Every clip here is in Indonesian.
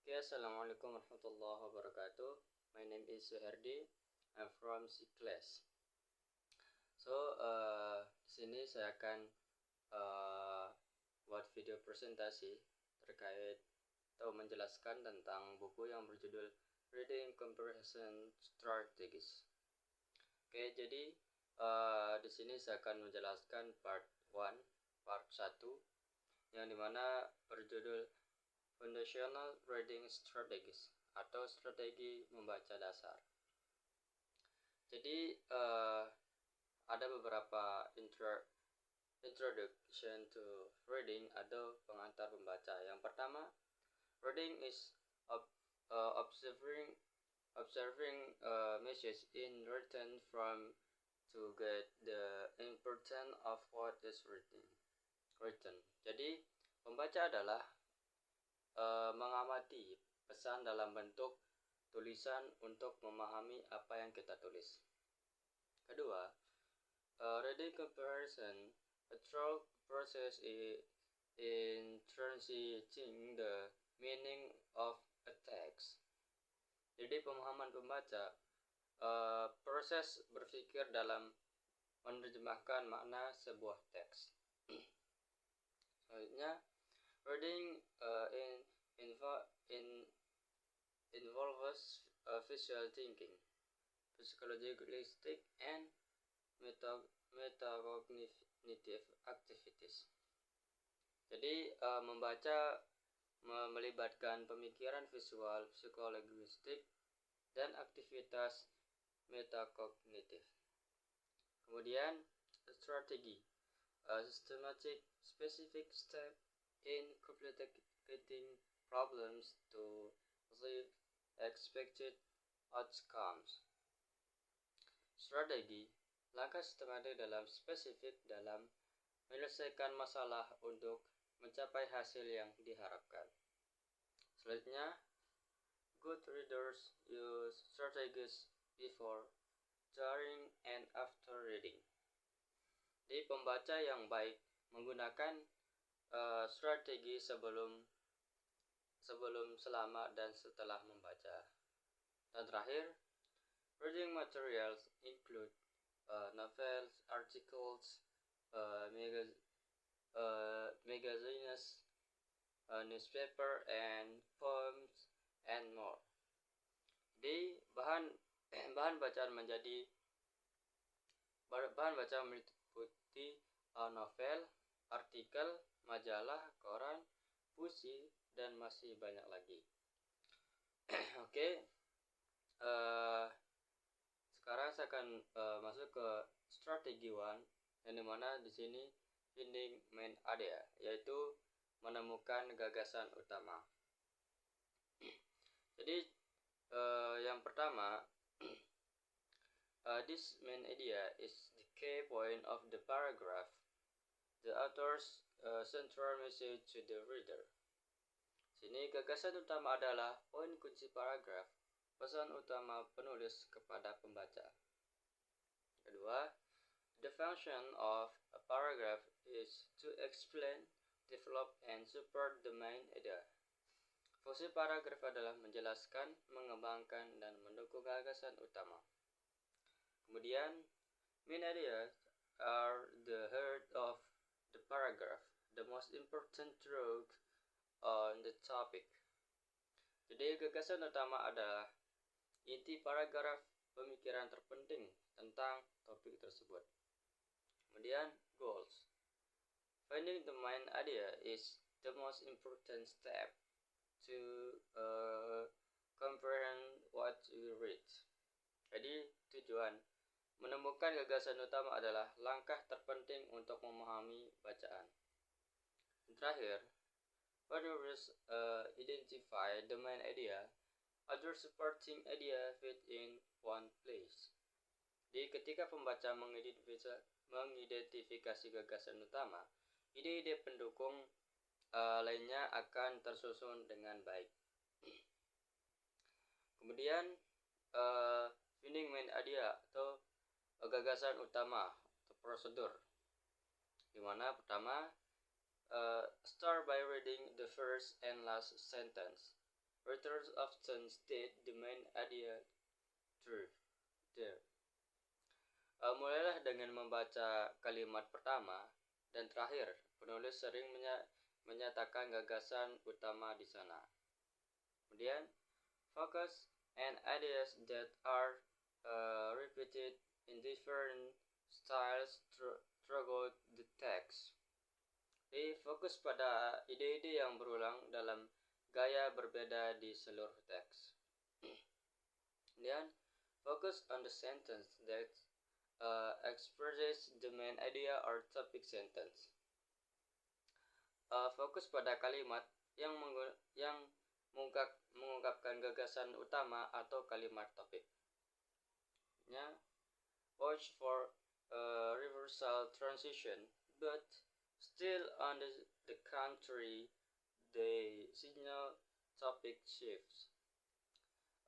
Okay, Assalamualaikum warahmatullahi wabarakatuh. My name is Suherdi. I'm from C class. So, di sini saya akan buat video presentasi terkait atau menjelaskan tentang buku yang berjudul Reading Comprehension Strategies. Oke, jadi di sini saya akan menjelaskan part 1, part 1, yang dimana berjudul Foundational Reading Strategies atau strategi membaca dasar. Jadi ada beberapa introduction to reading atau pengantar pembaca. Yang pertama, reading is observing message in written form to get the importance of what is written. Jadi pembaca adalah mengamati pesan dalam bentuk tulisan untuk memahami apa yang kita tulis. Kedua, reading comparison, a thorough process in translating the meaning of a text. Jadi pemahaman pembaca, proses berpikir dalam menerjemahkan makna sebuah teks. Selanjutnya, reading involves visual thinking, psychologistic, and metacognitive activities. Jadi membaca melibatkan pemikiran visual, psikolinguistik, dan aktivitas metakognitif. Kemudian strategi, systematic specific step in complicating problems to achieve expected outcomes. Strategi, langkah sistematik dalam spesifik dalam menyelesaikan masalah untuk mencapai hasil yang diharapkan. Selanjutnya, good readers use strategies before, during, and after reading. Jadi pembaca yang baik menggunakan strategi sebelum, selama, dan setelah membaca. Dan terakhir, reading materials include novels, articles, magazines, newspaper, and poems, and more. Jadi bahan bacaan meliputi novel, artikel, majalah, koran, puisi, dan masih banyak lagi. Oke, sekarang saya akan masuk ke strategi 1, yang dimana di sini finding main idea, yaitu menemukan gagasan utama. Jadi yang pertama, this main idea is the key point of the paragraph, the author's central message to the reader. Sini gagasan utama adalah poin kunci paragraf, pesan utama penulis kepada pembaca. Kedua, the function of a paragraph is to explain, develop, and support the main idea. Fungsi paragraf adalah menjelaskan, mengembangkan, dan mendukung gagasan utama. Kemudian, main ideas are the heart of the paragraph, the most important truth on the topic. Jadi gagasan utama adalah inti paragraf, pemikiran terpenting tentang topik tersebut. Kemudian goals. Finding the main idea is the most important step to comprehend what you read. Jadi tujuan menemukan gagasan utama adalah langkah terpenting untuk memahami bacaan. Dan terakhir, when readers identify the main idea, other supporting idea fit in one place. Jadi ketika pembaca mengidentifikasi gagasan utama, ide-ide pendukung lainnya akan tersusun dengan baik. Kemudian finding main idea atau gagasan utama atau prosedur, dimana pertama, start by reading the first and last sentence. Readers often state the main idea through there. Mulailah dengan membaca kalimat pertama dan terakhir. Penulis sering menyatakan gagasan utama di sana. Kemudian, focus and ideas that are repeated in different styles throughout the text. Jadi, fokus pada ide-ide yang berulang dalam gaya berbeda di seluruh teks. Kemudian, focus on the sentence that expresses the main idea or topic sentence. Fokus pada kalimat yang mengungkapkan gagasan utama atau kalimat topik. Watch for reversal transition, but still on the contrary, the signal topic shifts.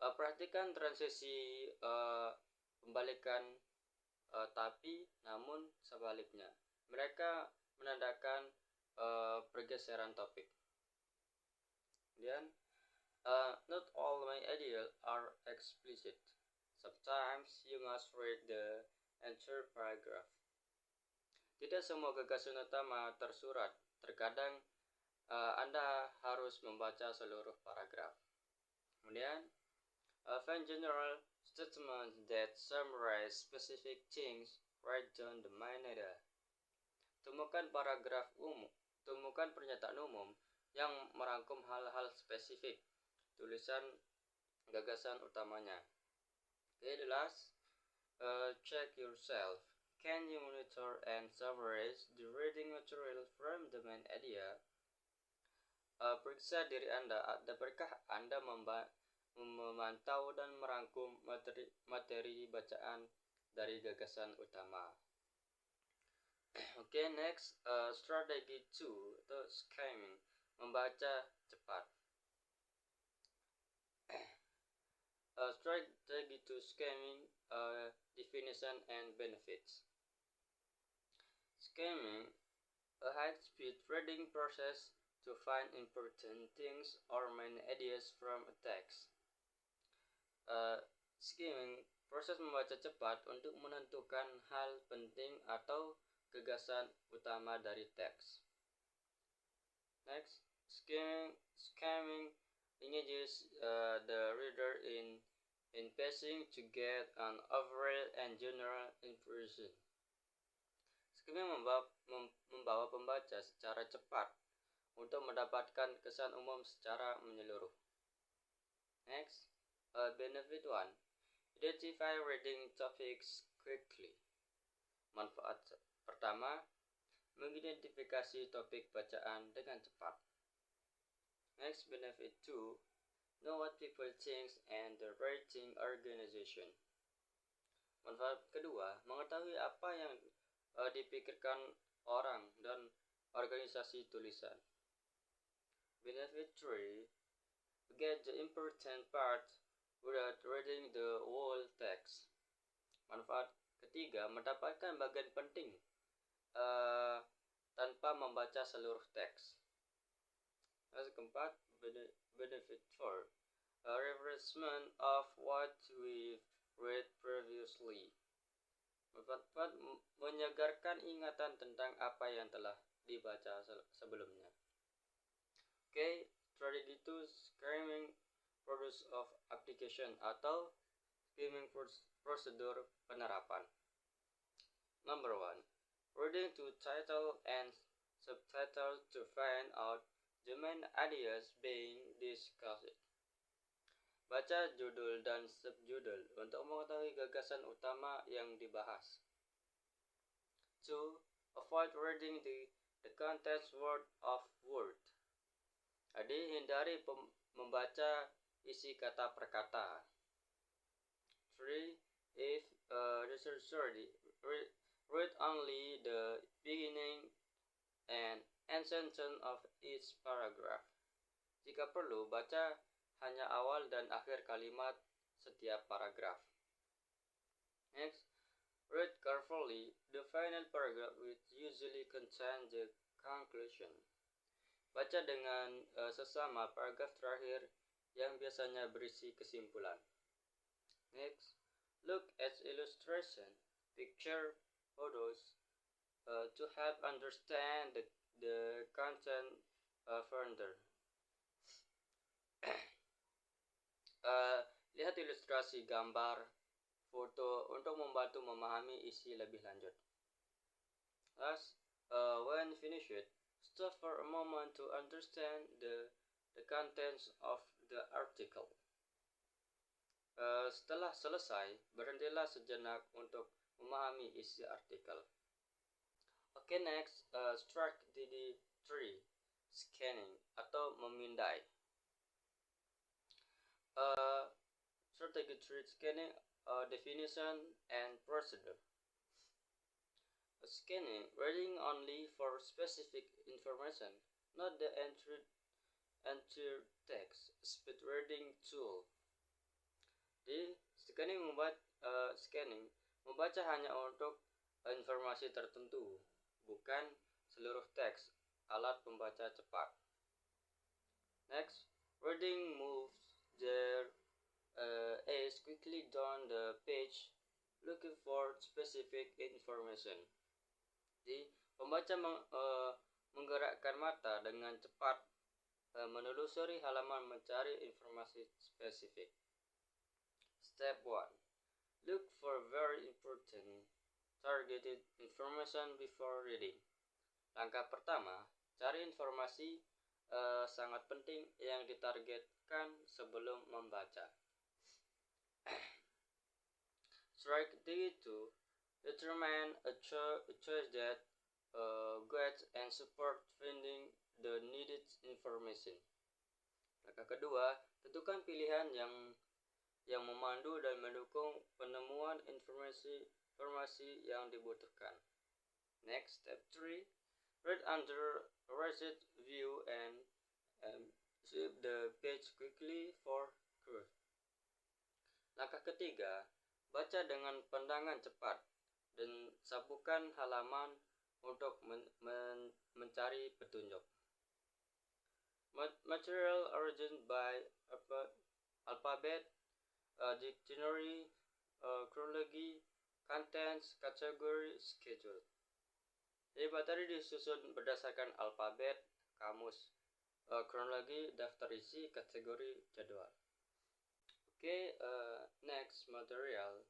Perhatikan transisi pembalikan tapi namun sebaliknya. Mereka menandakan pergeseran topik. Kemudian, not all my ideas are explicit. Sometimes you must read the entire paragraph. Tidak semua gagasan utama tersurat. Terkadang Anda harus membaca seluruh paragraf. Kemudian, find general statements that summarize specific things. Write down the main idea. Temukan pernyataan umum yang merangkum hal-hal spesifik. Tulisan gagasan utamanya. Okay, the last, check yourself. Can you monitor and summarize the reading material from the main idea? Periksa diri Anda. Dapatkah Anda memantau dan merangkum materi bacaan dari gagasan utama? Okay, next, strategy 2 atau skimming, membaca cepat. Strategy 2 skimming, definition and benefits. Skimming, a high-speed reading process to find important things or main ideas from a text. Skimming, proses membaca cepat untuk menentukan hal penting atau gagasan utama dari teks. Next, skimming engages the reader in passing to get an overall and general impression. Skimming membawa pembaca secara cepat untuk mendapatkan kesan umum secara menyeluruh. Next, benefit 1. Identify reading topics quickly. Manfaat pertama, mengidentifikasi topik bacaan dengan cepat. Next, benefit 2. Know what people think and the writing organization. Manfaat kedua, mengetahui apa yang dipikirkan orang dan organisasi tulisan. Benefit 3. Get the important part without reading the whole text. Manfaat ketiga, mendapatkan bagian penting tanpa membaca seluruh teks. Yang keempat, benefit 4. A refreshment of what we've read previously. Manfaat menyegarkan ingatan tentang apa yang telah dibaca sebelumnya. Okay, strategy 2 skimming process of application atau skimming prosedur penerapan. Number 1. Reading to title and subtitle to find out the main ideas being discussed. Baca judul dan subjudul untuk mengetahui gagasan utama yang dibahas. 2. Avoid reading the contents word of word. Jadi, hindari membaca isi kata per kata. 3. If necessary, read only the beginning and end sentence of each paragraph. Jika perlu, baca hanya awal dan akhir kalimat setiap paragraf. Next, read carefully the final paragraph which usually contains the conclusion. Baca dengan sesama paragraf terakhir yang biasanya berisi kesimpulan. Next, look at illustration, picture, photos to help understand the content further. Lihat ilustrasi gambar, foto untuk membantu memahami isi lebih lanjut. Last, when finished, stop for a moment to understand the contents of the article. Setelah selesai, berhentilah sejenak untuk memahami isi artikel. Okay, next, strategy 3, scanning atau memindai. Strategy 3, scanning, definition and procedure. Scanning, reading only for specific information, not the entire text, speed reading tool. Di scanning membaca hanya untuk informasi tertentu, bukan seluruh teks, alat pembaca cepat. Next, reading moves their eyes quickly down the page, looking for specific information. Di pembaca menggerakkan mata dengan cepat, menelusuri halaman mencari informasi spesifik. Step 1. Look for very important targeted information before reading. Langkah pertama, cari informasi sangat penting yang ditargetkan sebelum membaca. Strategy 2. Determine a choice that guides and support finding the needed information. Langkah kedua, tentukan pilihan yang memandu dan mendukung penemuan informasi yang dibutuhkan. Next, step 3. Read under raised view and sweep the page quickly for clues. Langkah ketiga, baca dengan pandangan cepat dan sapukan halaman untuk mencari petunjuk. Material arranged by alphabet, dictionary, chronology, contents, category, schedule. Jadi materi disusun berdasarkan alfabet, kamus, kronologi, daftar isi, kategori, jadwal. Okay, next material,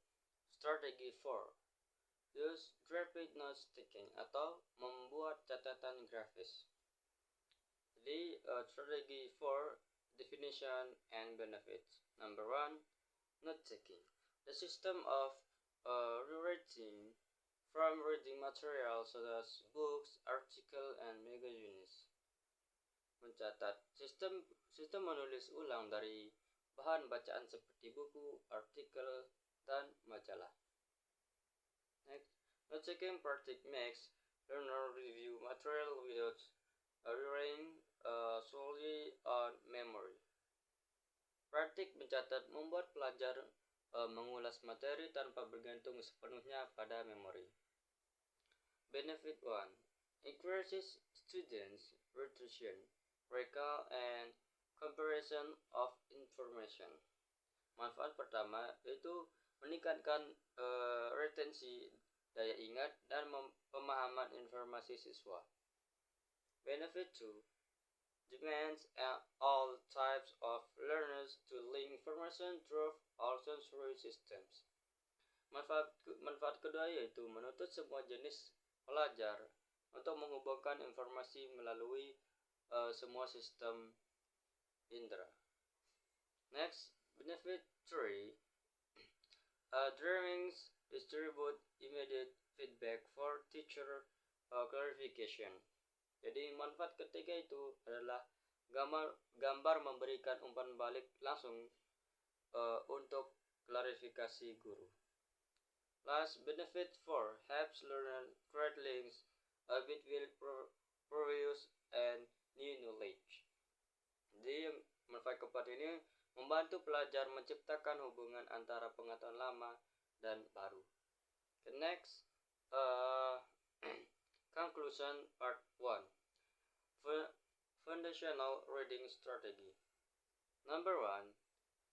strategy 4. Use graphic note taking atau membuat catatan grafis. Jadi strategi 4, definition and benefits. Number 1, note taking. The system of rewriting from reading material such as books, articles, and magazines. Mencatat. Sistem menulis ulang dari bahan bacaan seperti buku, artikel, dan majalah. Next, note taking practice makes learner review material without relying solely on memory. Praktik mencatat membuat pelajar mengulas materi tanpa bergantung sepenuhnya pada memori. Benefit 1. Encourages students retention, recall, and comparison of information. Manfaat pertama yaitu meningkatkan retensi, daya ingat, dan pemahaman informasi siswa. Benefit 2. Demands all types of learners to link information through all sensory systems. Manfaat kedua yaitu menuntut semua jenis pelajar untuk menghubungkan informasi melalui semua sistem indera. Next, benefit 3. Drawings distribute immediate feedback for teacher clarification. Jadi manfaat ketiga itu adalah gambar memberikan umpan balik langsung untuk klarifikasi guru. Last, benefit 4 helps learner create links between previous and new knowledge. Jadi manfaat keempat ini membantu pelajar menciptakan hubungan antara pengetahuan lama dan baru. Okay, next, conclusion part 1. Foundational reading strategy. Number 1,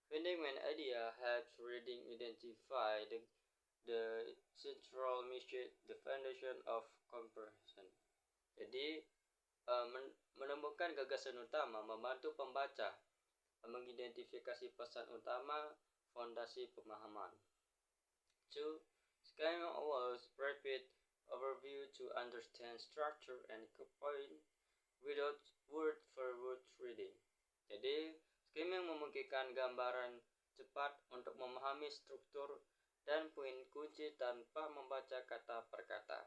finding an idea helps reading identify the central mission, the foundation of comprehension. Jadi, menemukan gagasan utama membantu pembaca mengidentifikasi pesan utama, fondasi pemahaman. 2. Skimming allows rapid overview to understand structure and point without word-for-word reading. Jadi, skimming memungkinkan gambaran cepat untuk memahami struktur dan poin kunci tanpa membaca kata per kata.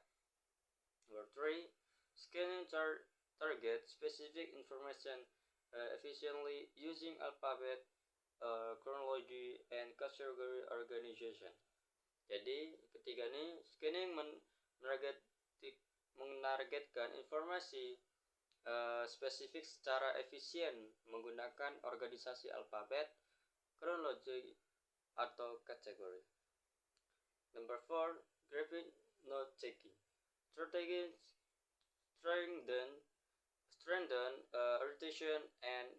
Number 3, skimming target specific information efficiently using alphabet, chronology, and category organization. Jadi ketiga ini scanning menargetkan informasi spesifik secara efisien menggunakan organisasi alfabet, kronologi, atau kategori. Number 4, graphic note taking. Strategies strengthen retention and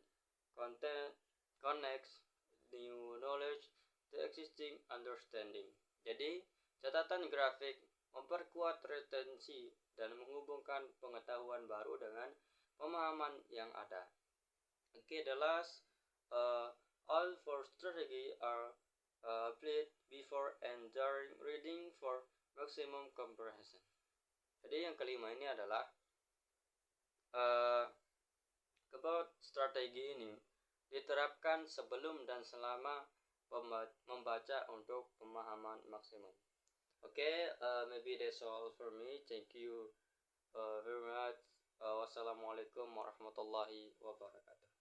connects new knowledge to existing understanding. Jadi, catatan grafik memperkuat retensi dan menghubungkan pengetahuan baru dengan pemahaman yang ada. Okay, the last, all four strategy are applied before and during reading for maximum comprehension. Jadi yang kelima ini adalah about strategi ini diterapkan sebelum dan selama membaca untuk pemahaman maksimum. Okay, maybe that's all for me. Thank you very much. Wassalamualaikum warahmatullahi wabarakatuh.